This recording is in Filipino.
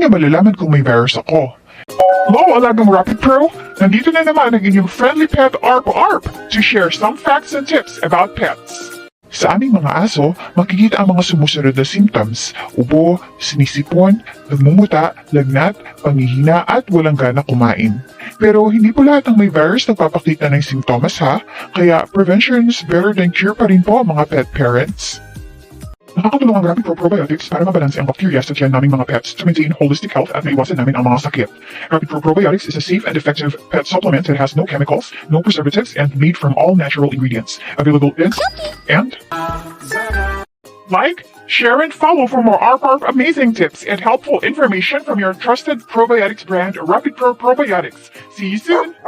niyo malalaman kung may virus ako? Hello, alagang Rapid Pro! Nandito na naman ang inyong friendly pet ARP to share some facts and tips about pets. Sa aming mga aso, makikita ang mga sumusunod na symptoms: ubo, sinisipon, nagmumuta, lagnat, panghihina at walang gana kumain. Pero hindi po lahat ng may virus nagpapakita ng sintomas ha, kaya prevention is better than cure pa rin po mga pet parents. Nakakatulong ang Rapid Pro Probiotics para mabalanse ang bacteria sa tiyan naming mga pets to maintain holistic health at maiwasan namin ang mga sakit. Rapid Pro Probiotics is a safe and effective pet supplement that has no chemicals, no preservatives, and made from all natural ingredients. Available in and like, share, and follow for more ARP amazing tips and helpful information from your trusted probiotics brand, Rapid Pro Probiotics. See you soon!